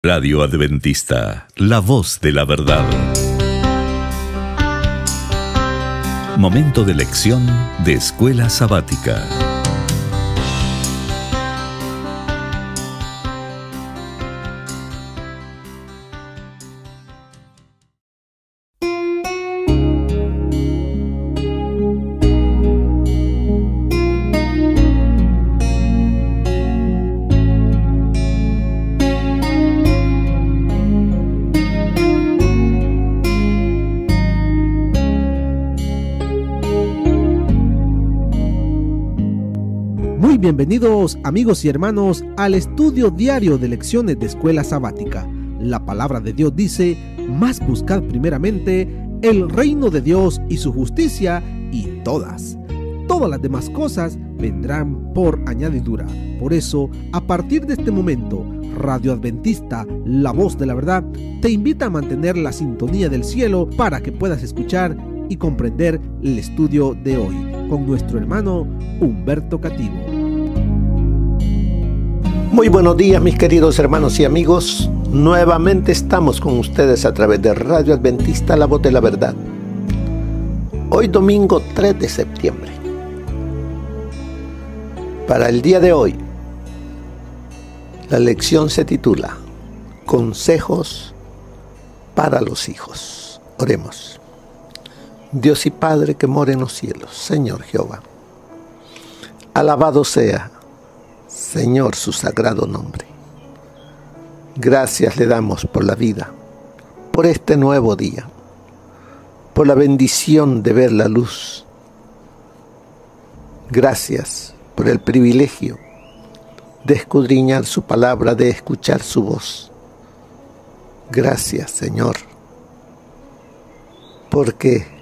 Radio Adventista, la voz de la verdad. Momento de lección de Escuela Sabática. Muy bienvenidos, amigos y hermanos, al estudio diario de lecciones de Escuela Sabática. La palabra de Dios dice: mas buscad primeramente el reino de Dios y su justicia, y todas las demás cosas vendrán por añadidura. Por eso, a partir de este momento, Radio Adventista, la voz de la verdad, te invita a mantener la sintonía del cielo para que puedas escuchar y comprender el estudio de hoy con nuestro hermano Humberto Cativo. Muy buenos días, mis queridos hermanos y amigos. Nuevamente estamos con ustedes a través de Radio Adventista, la voz de la verdad. Hoy domingo 3 de septiembre. Para el día de hoy, la lección se titula Consejos para los hijos. Oremos. Dios y Padre que mora en los cielos, Señor Jehová, alabado sea, Señor, su sagrado nombre. Gracias le damos por la vida, por este nuevo día, por la bendición de ver la luz. Gracias por el privilegio de escudriñar su palabra, de escuchar su voz. Gracias, Señor, porque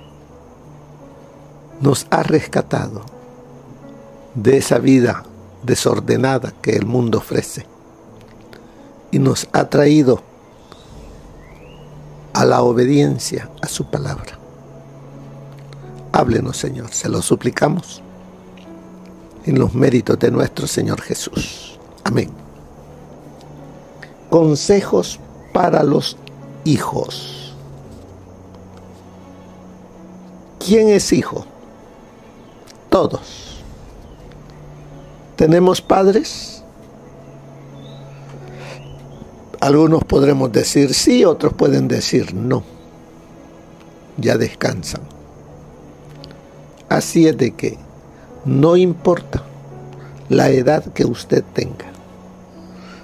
nos ha rescatado de esa vida desordenada que el mundo ofrece y nos ha traído a la obediencia a su palabra. Háblenos, Señor, se lo suplicamos en los méritos de nuestro Señor Jesús. Amén. Consejos para los hijos. ¿Quién es hijo? Todos. ¿Tenemos padres? Algunos podremos decir sí, otros pueden decir no. Ya descansan. Así es de que no importa la edad que usted tenga.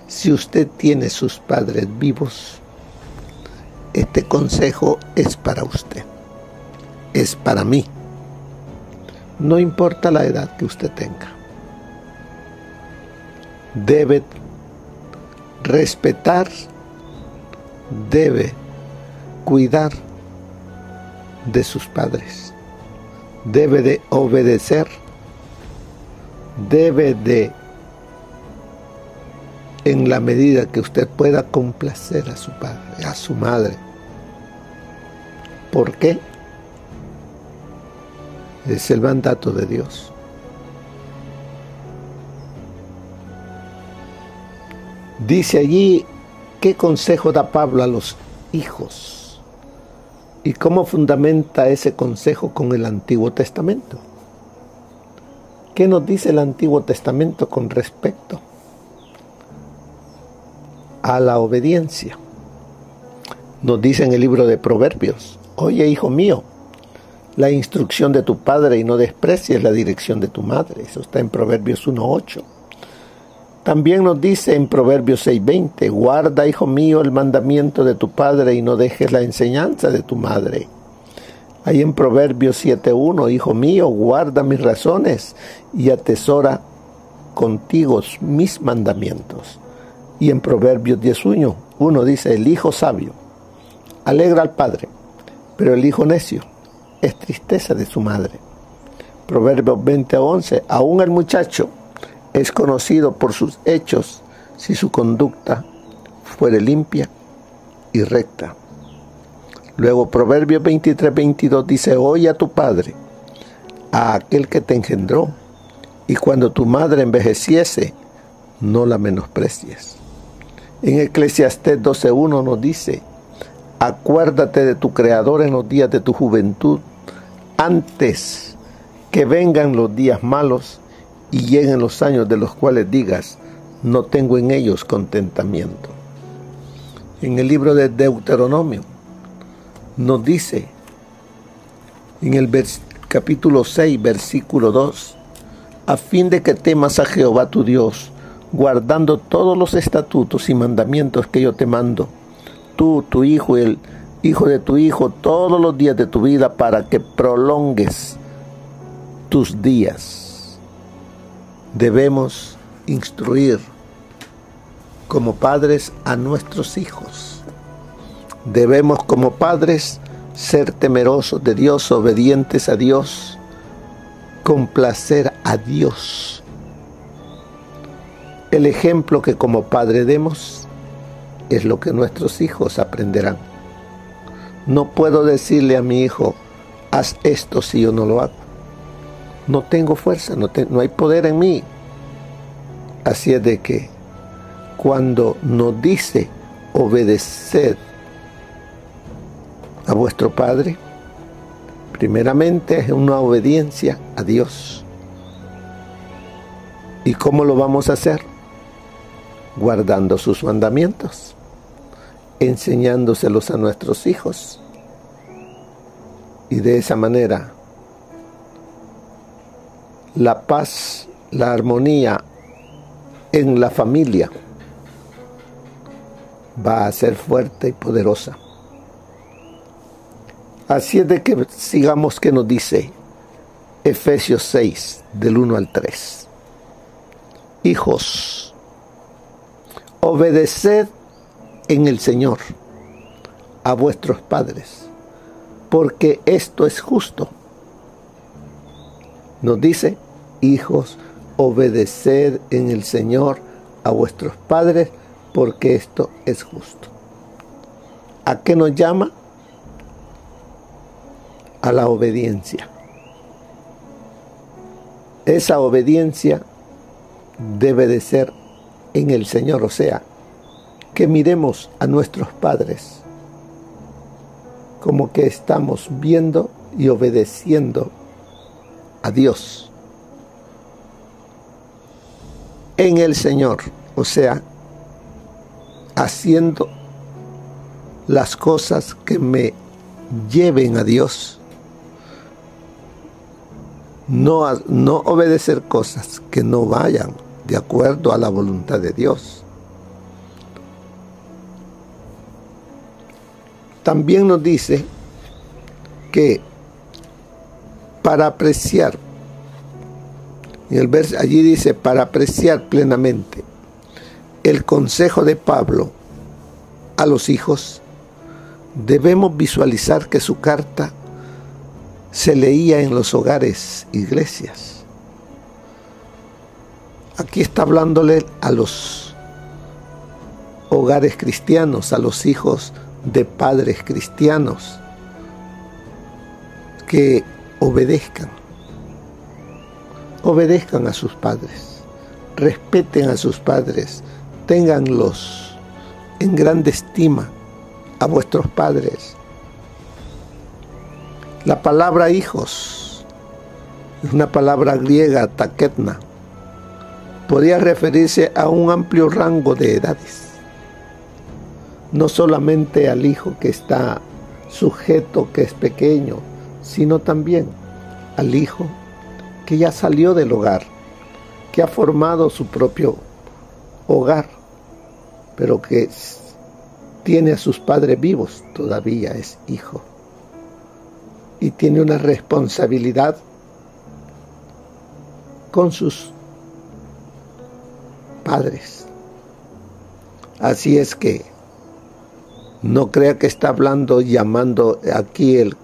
Si usted tiene sus padres vivos, este consejo es para usted. Es para mí. No importa la edad que usted tenga. Debe respetar, debe cuidar de sus padres. Debe de obedecer. Debe de, en la medida que usted pueda, complacer a su padre, a su madre. ¿Por qué? Es el mandato de Dios. Dice allí qué consejo da Pablo a los hijos y cómo fundamenta ese consejo con el Antiguo Testamento. ¿Qué nos dice el Antiguo Testamento con respecto a la obediencia? Nos dice en el libro de Proverbios: oye, hijo mío, la instrucción de tu padre y no desprecies la dirección de tu madre. Eso está en Proverbios 1:8. También nos dice en Proverbios 6:20: guarda, hijo mío, el mandamiento de tu padre y no dejes la enseñanza de tu madre. Ahí en Proverbios 7:1: hijo mío, guarda mis razones y atesora contigo mis mandamientos. Y en Proverbios 10:1 dice: el hijo sabio alegra al padre, pero el hijo necio es tristeza de su madre. Proverbios 20:11: aún el muchacho es conocido por sus hechos si su conducta fuere limpia y recta. Luego Proverbios 23:22 dice: oye a tu padre, a aquel que te engendró, y cuando tu madre envejeciese, no la menosprecies. En Eclesiastés 12:1 nos dice: acuérdate de tu Creador en los días de tu juventud, antes que vengan los días malos y lleguen los años de los cuales digas, no tengo en ellos contentamiento. En el libro de Deuteronomio nos dice, en el capítulo 6, versículo 2, a fin de que temas a Jehová tu Dios, guardando todos los estatutos y mandamientos que yo te mando, tú, tu hijo y el hijo de tu hijo, todos los días de tu vida, para que prolongues tus días. Debemos instruir como padres a nuestros hijos. Debemos como padres ser temerosos de Dios, obedientes a Dios, complacer a Dios. El ejemplo que como padre demos es lo que nuestros hijos aprenderán. No puedo decirle a mi hijo, haz esto si yo no lo hago. No tengo fuerza, no hay poder en mí. Así es de que cuando nos dice obedeced a vuestro Padre, primeramente es una obediencia a Dios. ¿Y cómo lo vamos a hacer? Guardando sus mandamientos, enseñándoselos a nuestros hijos. Y de esa manera, la paz, la armonía en la familia va a ser fuerte y poderosa. Así es de que sigamos que nos dice Efesios 6, del 1 al 3. Hijos, obedeced en el Señor a vuestros padres, porque esto es justo. Nos dice, hijos, obedeced en el Señor a vuestros padres, porque esto es justo. ¿A qué nos llama? A la obediencia. Esa obediencia debe de ser en el Señor, o sea, que miremos a nuestros padres como que estamos viendo y obedeciendo a Dios en el Señor, o sea, haciendo las cosas que me lleven a Dios. No obedecer cosas que no vayan de acuerdo a la voluntad de Dios. También nos dice que para apreciar, en el verso allí dice, para apreciar plenamente el consejo de Pablo a los hijos, debemos visualizar que su carta se leía en los hogares, iglesias. Aquí está hablándole a los hogares cristianos, a los hijos de padres cristianos, que obedezcan a sus padres, respeten a sus padres, ténganlos en grande estima a vuestros padres. La palabra hijos es una palabra griega, taketna. Podría referirse a un amplio rango de edades. No solamente al hijo que está sujeto, que es pequeño, sino también al hijo que ya salió del hogar, que ha formado su propio hogar, pero que tiene a sus padres vivos, todavía es hijo. Y tiene una responsabilidad con sus padres. Así es que no crea que está hablando, llamando aquí el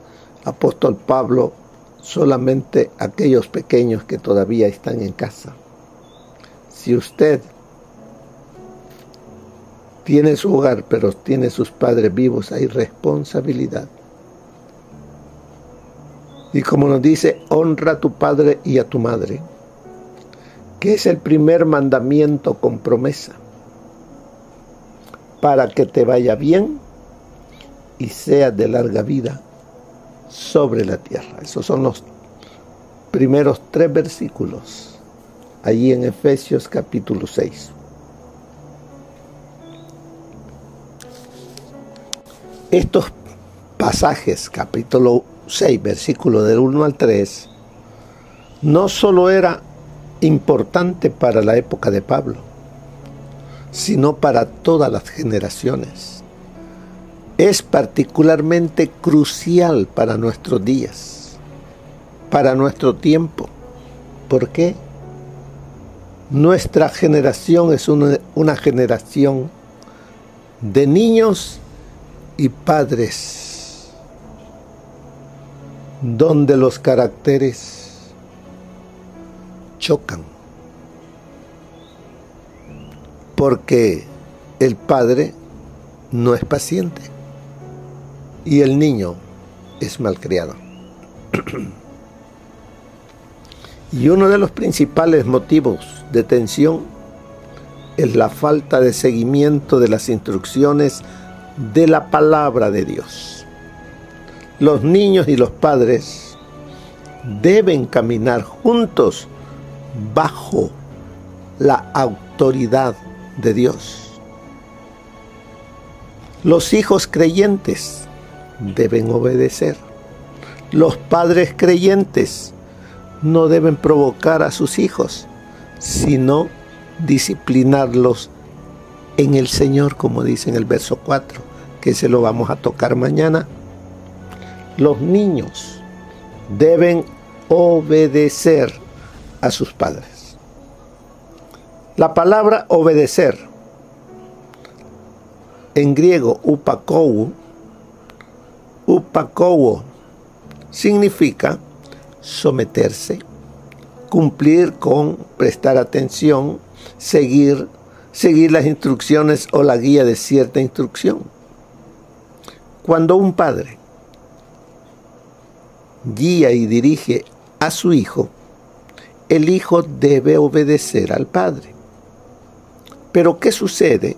apóstol Pablo solamente a aquellos pequeños que todavía están en casa. Si usted tiene su hogar, pero tiene sus padres vivos, hay responsabilidad. Y como nos dice, honra a tu padre y a tu madre, que es el primer mandamiento con promesa. para que te vaya bien y seas de larga vida sobre la tierra. Esos son los primeros 3 versículos, allí en Efesios capítulo 6. Estos pasajes, capítulo 6, versículos del 1 al 3, no solo era importante para la época de Pablo, sino para todas las generaciones. Es particularmente crucial para nuestros días, para nuestro tiempo. ¿Por qué? Nuestra generación es una generación de niños y padres, donde los caracteres chocan, porque el padre no es paciente y el niño es malcriado. Y uno de los principales motivos de tensión es la falta de seguimiento de las instrucciones de la palabra de Dios. Los niños y los padres deben caminar juntos bajo la autoridad de Dios. Los hijos creyentes deben obedecer. Los padres creyentes no deben provocar a sus hijos, sino disciplinarlos en el Señor, como dice en el verso 4, que se lo vamos a tocar mañana. Los niños deben obedecer a sus padres. La palabra obedecer, en griego upakowo, significa someterse, cumplir con, prestar atención, seguir las instrucciones o la guía de cierta instrucción. Cuando un padre guía y dirige a su hijo, el hijo debe obedecer al padre. Pero ¿qué sucede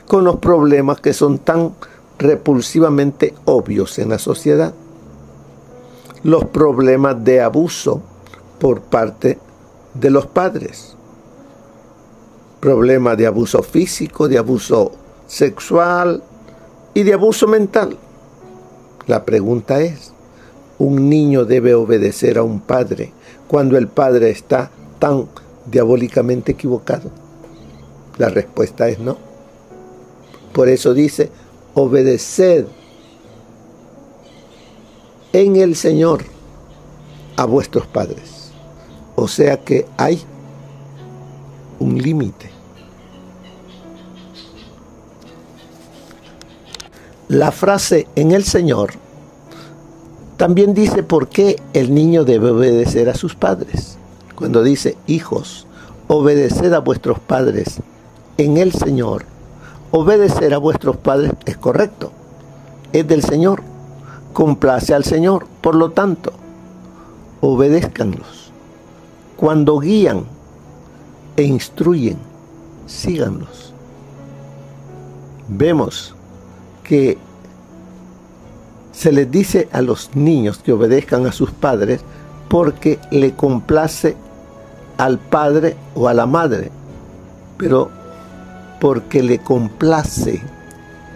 con los problemas que son tan repulsivamente obvios en la sociedad? Los problemas de abuso por parte de los padres. Problemas de abuso físico, de abuso sexual y de abuso mental. La pregunta es, ¿un niño debe obedecer a un padre cuando el padre está tan diabólicamente equivocado? La respuesta es no. Por eso dice, obedeced en el Señor a vuestros padres. O sea que hay un límite. La frase en el Señor también dice por qué el niño debe obedecer a sus padres. Cuando dice, hijos, obedeced a vuestros padres en el Señor. Obedecer a vuestros padres es correcto, es del Señor, complace al Señor. Por lo tanto, obedézcanlos. Cuando guían e instruyen, síganlos. Vemos que se les dice a los niños que obedezcan a sus padres porque le complace al padre o a la madre, pero porque le complace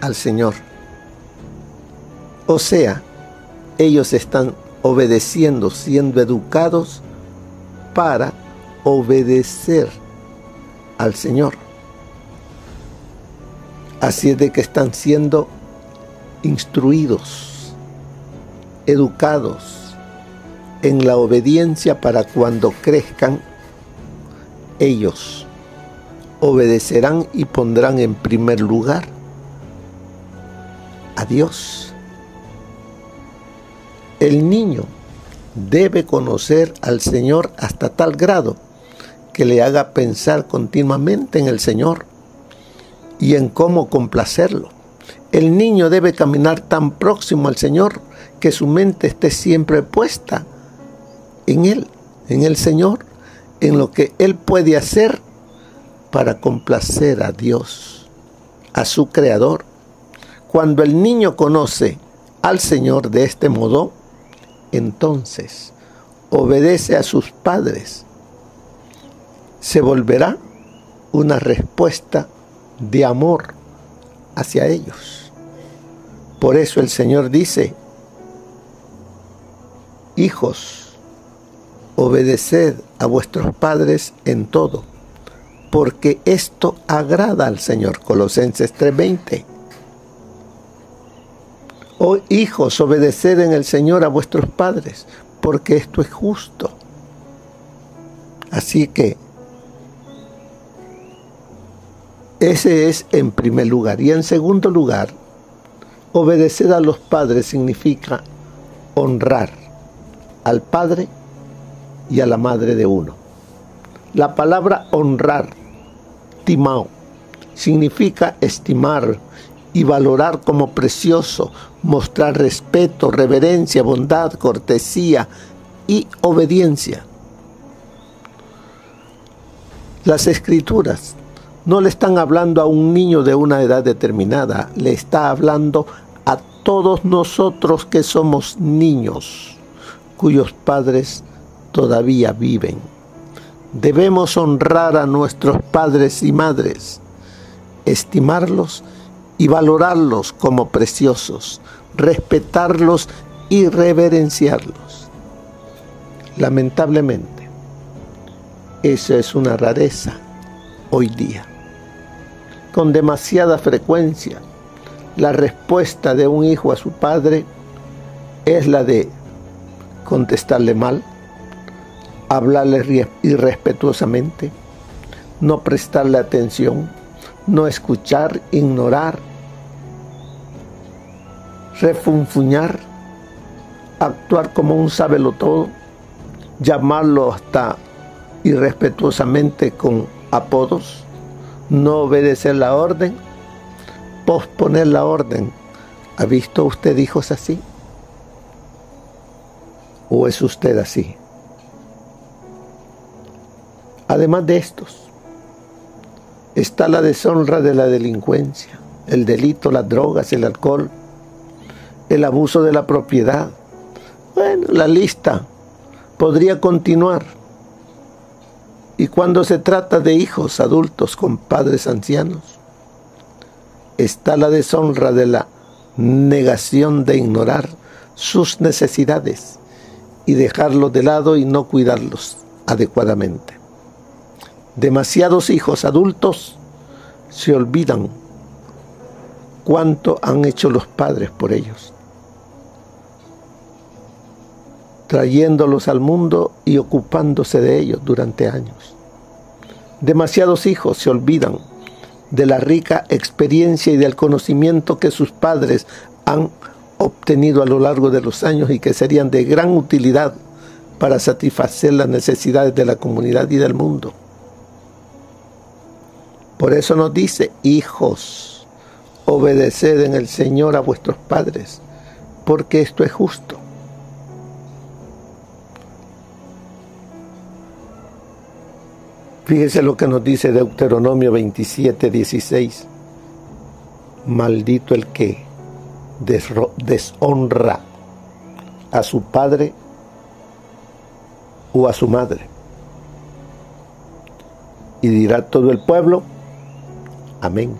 al Señor. O sea, ellos están obedeciendo, siendo educados para obedecer al Señor. Así es de que están siendo instruidos, educados en la obediencia para cuando crezcan, ellos obedecerán y pondrán en primer lugar a Dios. El niño debe conocer al Señor hasta tal grado que le haga pensar continuamente en el Señor y en cómo complacerlo. El niño debe caminar tan próximo al Señor que su mente esté siempre puesta en Él, en el Señor, en lo que Él puede hacer para complacer a Dios, a su Creador. Cuando el niño conoce al Señor de este modo, entonces obedece a sus padres. Se volverá una respuesta de amor hacia ellos. Por eso el Señor dice: hijos, obedeced a vuestros padres en todo, porque esto agrada al Señor. Colosenses 3:20. Oh hijos, obedeced en el Señor a vuestros padres, porque esto es justo. Así que ese es en primer lugar. Y en segundo lugar, obedecer a los padres significa honrar al padre y a la madre de uno. La palabra honrar, timao, significa estimar y valorar como precioso, mostrar respeto, reverencia, bondad, cortesía y obediencia. Las Escrituras no le están hablando a un niño de una edad determinada, le está hablando a todos nosotros que somos niños, cuyos padres todavía viven. Debemos honrar a nuestros padres y madres, estimarlos y valorarlos como preciosos, respetarlos y reverenciarlos. Lamentablemente, eso es una rareza hoy día. Con demasiada frecuencia, la respuesta de un hijo a su padre es la de contestarle mal, hablarle irrespetuosamente, no prestarle atención, no escuchar, ignorar, refunfuñar, actuar como un sábelotodo, llamarlo hasta irrespetuosamente con apodos, no obedecer la orden, posponer la orden. ¿Ha visto usted hijos así? ¿O es usted así? Además de estos, está la deshonra de la delincuencia, el delito, las drogas, el alcohol, el abuso de la propiedad. Bueno, la lista podría continuar. Y cuando se trata de hijos adultos con padres ancianos, está la deshonra de la negación de ignorar sus necesidades y dejarlos de lado y no cuidarlos adecuadamente. Demasiados hijos adultos se olvidan cuánto han hecho los padres por ellos, trayéndolos al mundo y ocupándose de ellos durante años. Demasiados hijos se olvidan de la rica experiencia y del conocimiento que sus padres han obtenido a lo largo de los años y que serían de gran utilidad para satisfacer las necesidades de la comunidad y del mundo. Por eso nos dice: hijos, obedeced en el Señor a vuestros padres, porque esto es justo. Fíjese lo que nos dice Deuteronomio 27:16. Maldito el que deshonra a su padre o a su madre. Y dirá todo el pueblo: amén.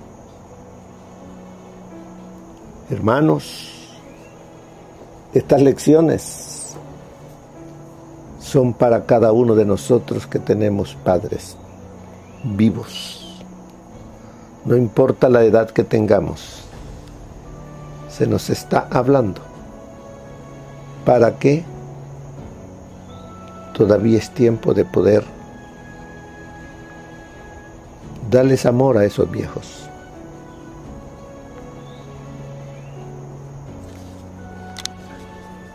Hermanos, estas lecciones son para cada uno de nosotros que tenemos padres vivos. No importa la edad que tengamos, se nos está hablando. ¿Para qué? Todavía es tiempo de poder darles amor a esos viejos.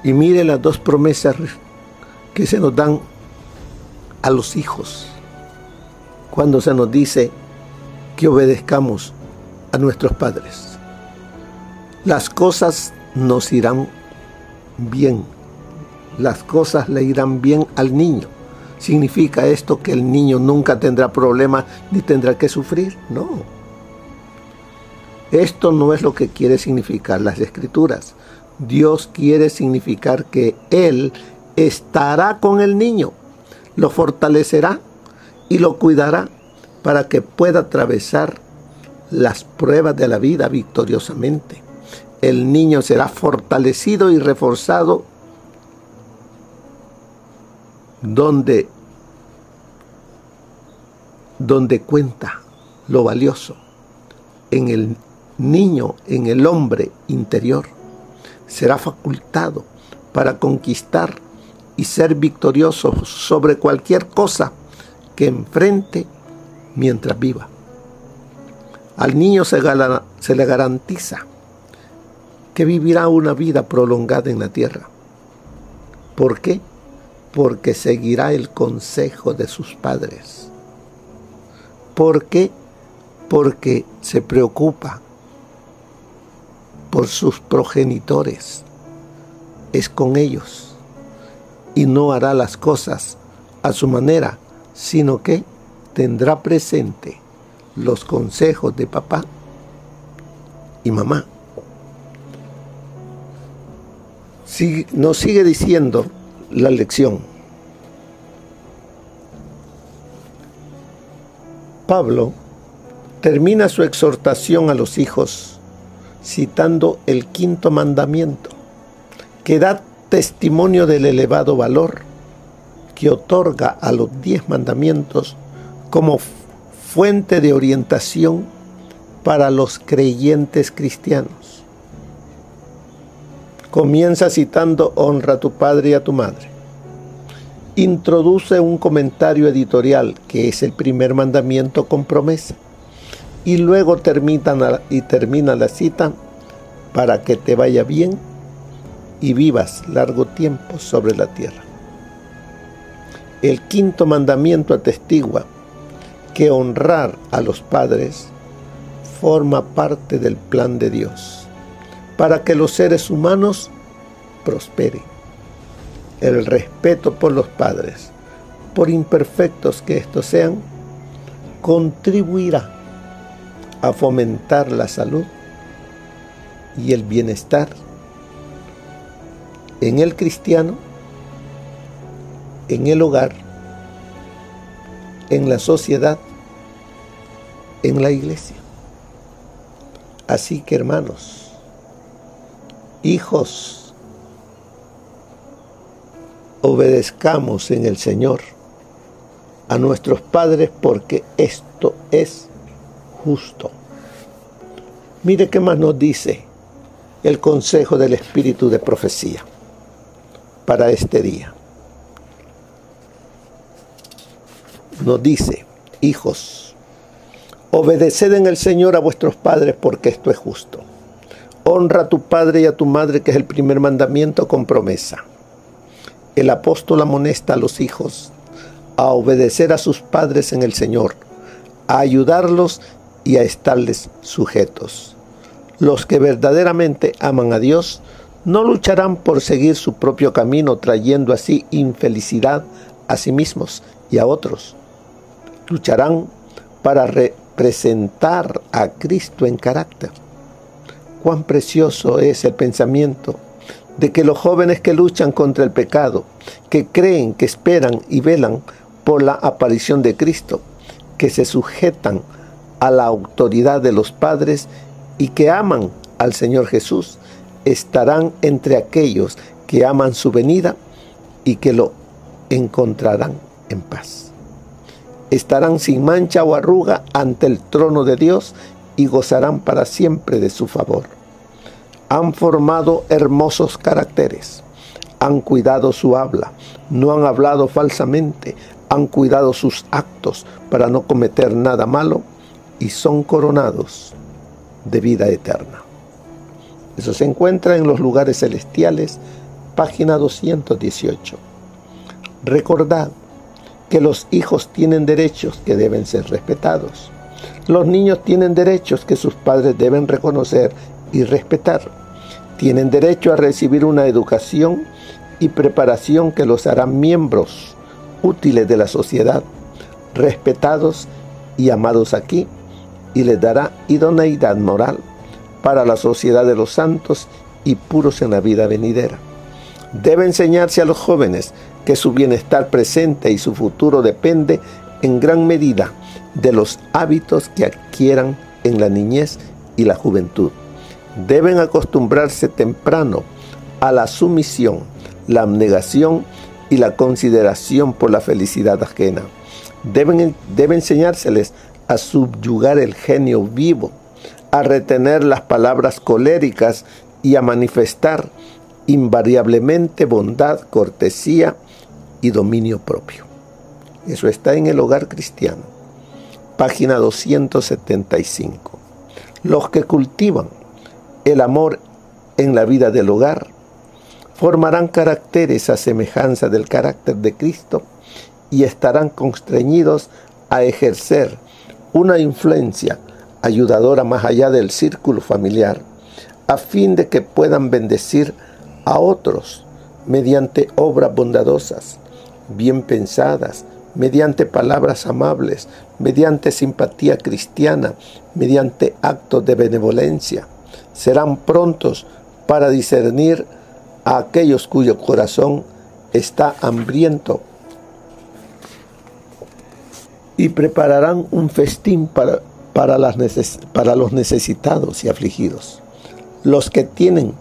Y mire las dos promesas que se nos dan a los hijos cuando se nos dice que obedezcamos a nuestros padres. Las cosas nos irán bien, las cosas le irán bien al niño. ¿Significa esto que el niño nunca tendrá problemas ni tendrá que sufrir? No. Esto no es lo que quiere significar las Escrituras. Dios quiere significar que Él estará con el niño, lo fortalecerá y lo cuidará para que pueda atravesar las pruebas de la vida victoriosamente. El niño será fortalecido y reforzado donde cuenta lo valioso en el niño, en el hombre interior. Será facultado para conquistar y ser victorioso sobre cualquier cosa que enfrente mientras viva. Al niño se le garantiza que vivirá una vida prolongada en la tierra. ¿Por qué? Porque seguirá el consejo de sus padres. ¿Por qué? Porque se preocupa por sus progenitores. Es con ellos y no hará las cosas a su manera, sino que tendrá presente los consejos de papá y mamá. Nos sigue diciendo la lección. Pablo termina su exhortación a los hijos citando el 5º mandamiento, que da testimonio del elevado valor que otorga a los 10 mandamientos como fuente de orientación para los creyentes cristianos. Comienza citando: honra a tu padre y a tu madre. Introduce un comentario editorial, que es el primer mandamiento con promesa, y luego termina la cita: para que te vaya bien y vivas largo tiempo sobre la tierra. El 5º mandamiento atestigua que honrar a los padres forma parte del plan de Dios para que los seres humanos prosperen. El respeto por los padres, por imperfectos que estos sean, contribuirá a fomentar la salud y el bienestar en el cristiano, en el hogar, en la sociedad, en la iglesia. Así que, hermanos, hijos, obedezcamos en el Señor a nuestros padres, porque esto es justo. Mire qué más nos dice el consejo del Espíritu de profecía para este día. Nos dice: hijos, obedeced en el Señor a vuestros padres, porque esto es justo. Honra a tu padre y a tu madre, que es el primer mandamiento con promesa. El apóstol amonesta a los hijos a obedecer a sus padres en el Señor, a ayudarlos y a estarles sujetos. Los que verdaderamente aman a Dios no lucharán por seguir su propio camino, trayendo así infelicidad a sí mismos y a otros. Lucharán para representar a Cristo en carácter. Cuán precioso es el pensamiento de que los jóvenes que luchan contra el pecado, que creen, que esperan y velan por la aparición de Cristo, que se sujetan a la autoridad de los padres y que aman al Señor Jesús, estarán entre aquellos que aman su venida y que lo encontrarán en paz. Estarán sin mancha o arruga ante el trono de Dios y gozarán para siempre de su favor. Han formado hermosos caracteres, han cuidado su habla, no han hablado falsamente, han cuidado sus actos para no cometer nada malo y son coronados de vida eterna. Eso se encuentra en los lugares celestiales, página 218. Recordad que los hijos tienen derechos que deben ser respetados. Los niños tienen derechos que sus padres deben reconocer y respetar. Tienen derecho a recibir una educación y preparación que los hará miembros útiles de la sociedad, respetados y amados aquí, y les dará idoneidad moral para la sociedad de los santos y puros en la vida venidera. Debe enseñarse a los jóvenes que su bienestar presente y su futuro depende en gran medida de los hábitos que adquieran en la niñez y la juventud. Deben acostumbrarse temprano a la sumisión, la abnegación y la consideración por la felicidad ajena. Debe enseñárseles a subyugar el genio vivo, a retener las palabras coléricas y a manifestar invariablemente bondad, cortesía y dominio propio. Eso está en El Hogar Cristiano, página 275. Los que cultivan el amor en la vida del hogar formarán caracteres a semejanza del carácter de Cristo y estarán constreñidos a ejercer una influencia ayudadora más allá del círculo familiar, a fin de que puedan bendecir a otros mediante obras bondadosas, bien pensadas, mediante palabras amables, mediante simpatía cristiana, mediante actos de benevolencia. Serán prontos para discernir a aquellos cuyo corazón está hambriento y prepararán un festín para los necesitados y afligidos. Los que tienen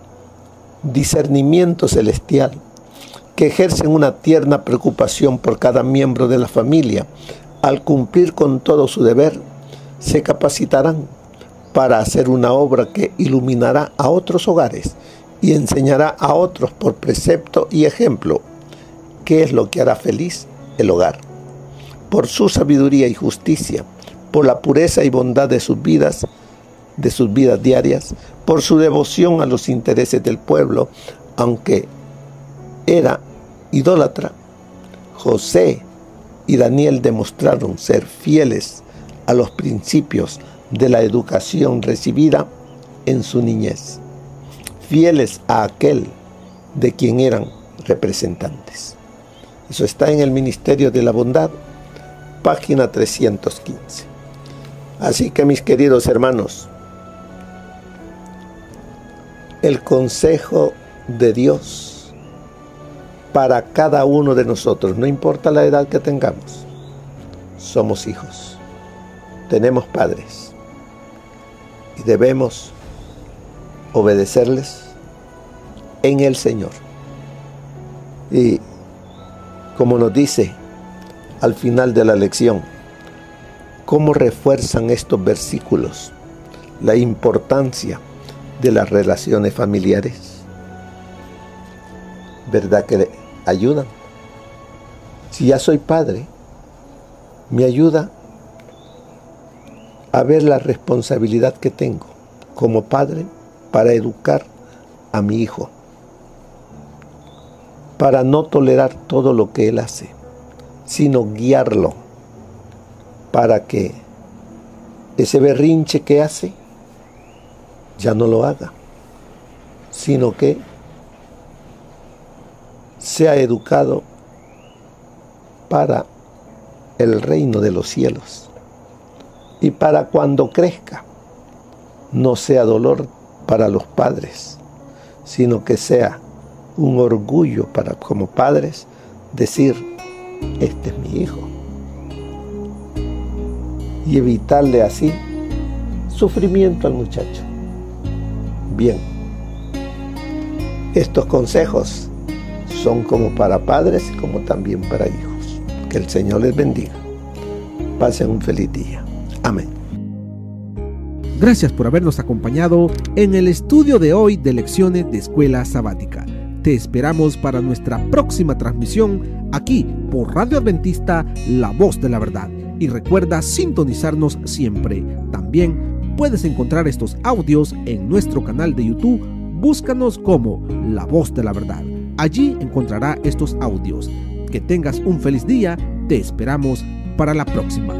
discernimiento celestial, que ejercen una tierna preocupación por cada miembro de la familia, al cumplir con todo su deber, se capacitarán para hacer una obra que iluminará a otros hogares y enseñará a otros por precepto y ejemplo qué es lo que hará feliz el hogar. Por su sabiduría y justicia, por la pureza y bondad de sus vidas diarias, por su devoción a los intereses del pueblo, aunque era idólatra, José y Daniel demostraron ser fieles a los principios de la educación recibida en su niñez, fieles a aquel de quien eran representantes. Eso está en el Ministerio de la Bondad, página 315. Así que, mis queridos hermanos, el consejo de Dios para cada uno de nosotros, no importa la edad que tengamos, somos hijos, tenemos padres y debemos obedecerles en el Señor. Y como nos dice al final de la lección, ¿cómo refuerzan estos versículos la importancia de las relaciones familiares? ¿Verdad que ayudan? Si ya soy padre, me ayuda a ver la responsabilidad que tengo como padre para educar a mi hijo, para no tolerar todo lo que él hace, sino guiarlo para que ese berrinche que hace ya no lo haga, sino que sea educado para el reino de los cielos y para cuando crezca no sea dolor para los padres, sino que sea un orgullo para como padres decir: este es mi hijo, y evitarle así sufrimiento al muchacho. Bien, estos consejos son como para padres como también para hijos. Que el Señor les bendiga. Pasen un feliz día. Amén. Gracias por habernos acompañado en el estudio de hoy de Lecciones de Escuela Sabática. Te esperamos para nuestra próxima transmisión aquí por Radio Adventista, La Voz de la Verdad. Y recuerda sintonizarnos siempre. También puedes encontrar estos audios en nuestro canal de YouTube. Búscanos como La Voz de la Verdad. Allí encontrará estos audios. Que tengas un feliz día. Te esperamos para la próxima.